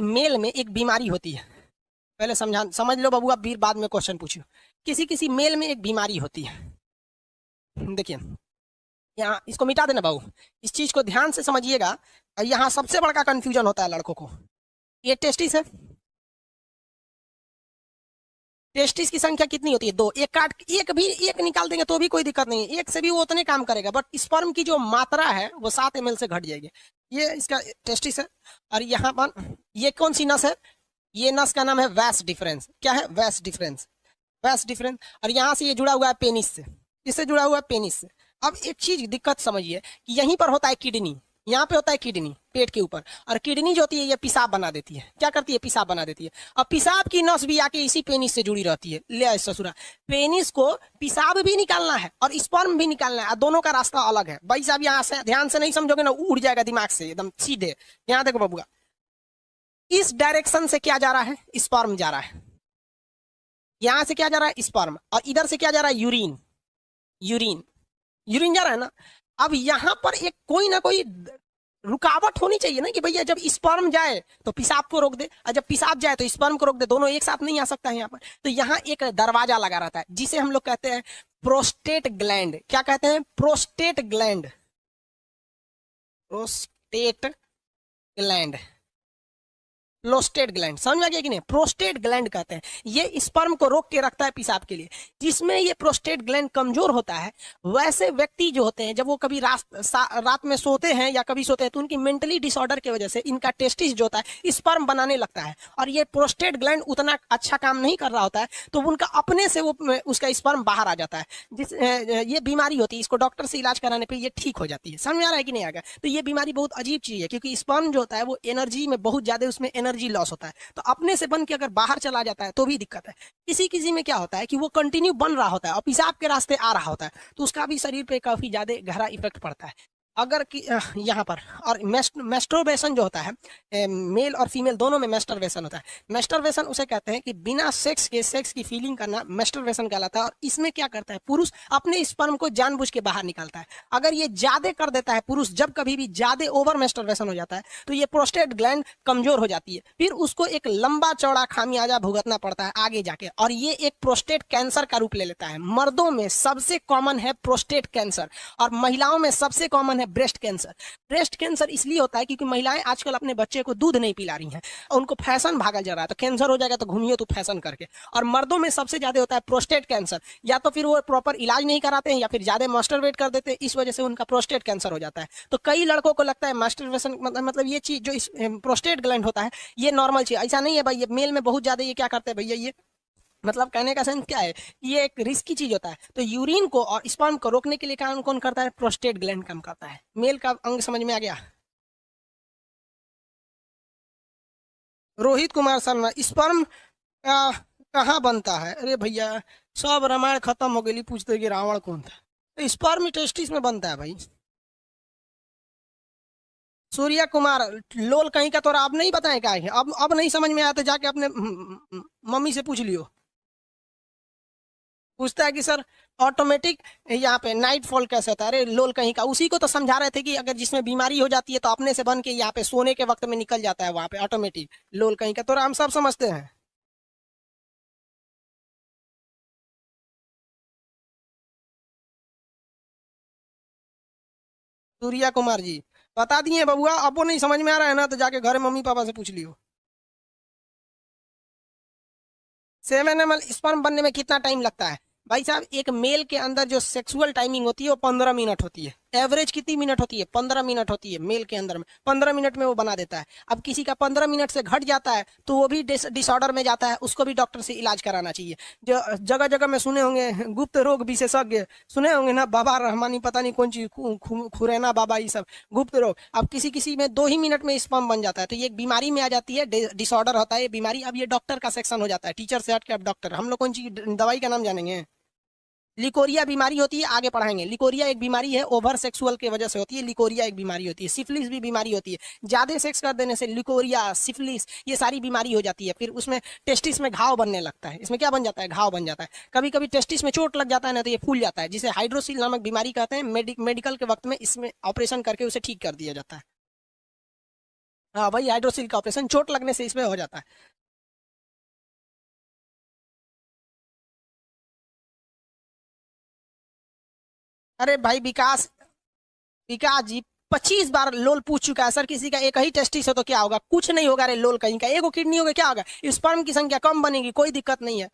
Mail में एक बीमारी होती है, पहले समझ लो बबुआ, फिर बाद में क्वेश्चन पूछो। किसी किसी मेल में एक बीमारी होती है। देखिए यहाँ इसको मिटा देना बाबू, इस चीज को ध्यान से समझिएगा। यहाँ सबसे बड़ा कंफ्यूजन होता है लड़कों को। ये टेस्टिस है, टेस्टिस की संख्या कितनी होती है? 2। एक निकाल देंगे तो भी कोई दिक्कत नहीं है, एक से भी वो उतने काम करेगा, बट स्पर्म की जो मात्रा है वो 7 ml से घट जाएगी। ये इसका टेस्टिस है। और यहाँ पर ये कौन सी नस है? ये नस का नाम है वैस डिफरेंस। क्या है? वैस डिफरेंस, वैस डिफरेंस। और यहाँ से ये जुड़ा हुआ है पेनिस से, इससे जुड़ा हुआ है पेनिस से। अब एक चीज दिक्कत समझिए कि यहीं पर होता है किडनी, यहाँ पे होता है किडनी पेट के ऊपर, और किडनी जो होती है ये पेशाब बना देती है। क्या करती है? पेशाब बना देती है। अब पेशाब की नस भी आके इसी पेनिस से जुड़ी रहती है। ले ससुरा, पेनिस को पेशाब भी निकालना है और स्पर्म भी निकालना है, दोनों का रास्ता अलग है। भाई साहब यहाँ से ध्यान से नहीं समझोगे ना, उड़ जाएगा दिमाग से एकदम सीधे। यहाँ देखो बबुआ, इस डायरेक्शन से क्या जा रहा है? स्पर्म जा रहा है। यहां से क्या जा रहा है? स्पर्म। और इधर से क्या जा रहा है? यूरिन। यूरिन, यूरिन जा रहा है ना। अब यहां पर एक कोई ना कोई रुकावट होनी चाहिए ना, कि भैया जब स्पर्म जाए तो पेशाब को रोक दे, और जब पेशाब जाए तो स्पर्म को रोक दे। दोनों एक साथ नहीं आ सकता है यहाँ पर। तो यहाँ एक दरवाजा लगा रहता है जिसे हम लोग कहते हैं प्रोस्टेट ग्लैंड। क्या कहते हैं? Prostate gland, prostate gland, prostate gland. समझ में आ गया कि नहीं? प्रोस्टेट ग्लैंड कहते हैं, ये स्पर्म को रोक के रखता है पेशाब के लिए। जिसमें ये प्रोस्टेट ग्लैंड कमजोर होता है, वैसे व्यक्ति जो होते हैं जब वो कभी रात में सोते हैं या कभी सोते हैं तो उनकी मेंटली डिसऑर्डर की वजह से इनका टेस्टिस जो होता है स्पर्म बनाने लगता है, और ये प्रोस्टेट ग्लैंड उतना अच्छा काम नहीं कर रहा होता है, तो उनका अपने से वो उसका स्पर्म बाहर आ जाता है। ये बीमारी होती है, इसको डॉक्टर से इलाज कराने पर ये ठीक हो जाती है। समझ में आ रहा है कि नहीं आ गया? तो ये बीमारी बहुत अजीब चीज है, क्योंकि स्पर्म जो होता है वो एनर्जी में बहुत ज्यादा उसमें एनर्जी लॉस होता है, तो अपने से बन के अगर बाहर चला जाता है तो भी दिक्कत है। किसी किसी में क्या होता है कि वो कंटिन्यू बन रहा होता है और पेशाब के रास्ते आ रहा होता है, तो उसका भी शरीर पे काफी ज्यादा गहरा इफेक्ट पड़ता है। अगर कि यहाँ पर, और मेस्टरबेशन जो होता है, मेल और फीमेल दोनों में मेस्टरबेशन होता है। मेस्टरबेशन उसे कहते हैं कि बिना सेक्स की फीलिंग करना मेस्टरबेशन कहलाता है। और इसमें क्या करता है? पुरुष अपने स्पर्म को जानबूझ के बाहर निकालता है। अगर ये ज्यादा कर देता है पुरुष, जब कभी भी ज्यादा ओवर मेस्टरबेशन हो जाता है तो ये प्रोस्टेट ग्लैंड कमजोर हो जाती है, फिर उसको एक लंबा चौड़ा खामियाजा भुगतना पड़ता है आगे जाके, और ये एक प्रोस्टेट कैंसर का रूप ले लेता है। मर्दों में सबसे कॉमन है प्रोस्टेट कैंसर, और महिलाओं में सबसे कॉमन है ब्रेस्ट कैंसर। ब्रेस्ट कैंसर इसलिए होता है क्योंकि महिलाएं आजकल अपने बच्चे को दूध नहीं पिला रही हैं, उनको फैशन भागल जा रहा है, तो कैंसर हो जाएगा तो घूमिए तो फैशन करके। और मर्दों में सबसे ज्यादा होता है प्रोस्टेट कैंसर, या तो फिर वो प्रॉपर इलाज नहीं कराते हैं या फिर ज्यादा मास्टरबेट कर देते हैं, इस वजह से उनका प्रोस्टेट कैंसर हो जाता है। तो कई लड़कों को लगता है मास्टरबेशन मतलब ये चीज जो प्रोस्टेट ग्लैंड होता है ये नॉर्मल चीज, ऐसा नहीं है भाई। ये मेल में बहुत ज्यादा ये क्या करते हैं भैया, ये मतलब कहने का सेंस क्या है, ये एक रिस्की चीज होता है। तो यूरिन को और स्पर्म को रोकने के लिए काम कौन करता है? प्रोस्टेट ग्लैंड काम करता है। मेल का अंग समझ में आ गया? रोहित कुमार शर्मा, स्पर्म कहाँ बनता है? अरे भैया सब रामायण खत्म हो गई, पूछते कि रावण कौन था। तो स्पर्म टेस्टिस में बनता है भाई। सूर्या कुमार, लोल कहीं का, तो आप नहीं बताएं क्या है? अब नहीं समझ में आया तो जाके अपने मम्मी से पूछ लियो। पूछता है कि सर ऑटोमेटिक यहाँ पे नाइट फॉल कैसे होता है? अरे लोल कहीं का, उसी को तो समझा रहे थे कि अगर जिसमें बीमारी हो जाती है तो अपने से बन के यहाँ पे सोने के वक्त में निकल जाता है वहां पे ऑटोमेटिक। लोल कहीं का तो हम सब समझते हैं। सूर्या कुमार जी बता दिए बबुआ, अब वो नहीं समझ में आ रहा है ना तो जाके घर मम्मी पापा से पूछ लियो। 7 ml स्पर्म बनने में कितना टाइम लगता है? भाई साहब एक मेल के अंदर जो सेक्सुअल टाइमिंग होती है वो 15 मिनट होती है। एवरेज कितनी मिनट होती है? 15 मिनट होती है मेल के अंदर में। 15 मिनट में वो बना देता है। अब किसी का 15 मिनट से घट जाता है तो वो भी डिसऑर्डर में जाता है, उसको भी डॉक्टर से इलाज कराना चाहिए। जो जगह जगह में सुने होंगे गुप्त रोग विशेषज्ञ, सुने होंगे ना, बाबा रहमानी पता नहीं कौन चीज खुरैना बाबा, ये सब गुप्त रोग। अब किसी किसी में 2 ही मिनट में स्पर्म बन जाता है, तो ये एक बीमारी में आ जाती है, डिसऑर्डर होता है ये बीमारी। अब ये डॉक्टर का सेक्शन हो जाता है, टीचर से हट के अब डॉक्टर। हम लोग कौन सी दवाई का नाम जानेंगे? लिकोरिया बीमारी होती है, आगे पढ़ाएंगे। लिकोरिया एक बीमारी है, ओवर सेक्सुअल की वजह से होती है। लिकोरिया एक बीमारी होती है। सिफिलिस भी बीमारी होती है, ज्यादा सेक्स कर देने से लिकोरिया, सिफिलिस, ये सारी बीमारी हो जाती है। फिर उसमें टेस्टिस में घाव बनने लगता है। इसमें क्या बन जाता है? घाव बन जाता है। कभी कभी टेस्टिस में चोट लग जाता है ना तो ये फूल जाता है, जिसे हाइड्रोसिल नामक बीमारी कहते हैं। मेडिकल के वक्त में इसमें ऑपरेशन करके उसे ठीक कर दिया जाता है। हाँ भाई, हाइड्रोसिल का ऑपरेशन चोट लगने से इसमें हो जाता है। अरे भाई विकास, विकास जी 25 बार लोल पूछ चुका है सर, किसी का एक ही टेस्टिस हो तो क्या होगा, कुछ नहीं होगा रे लोल कहीं का, एगो किडनी होगा क्या होगा, स्पर्म की संख्या कम बनेगी, कोई दिक्कत नहीं है।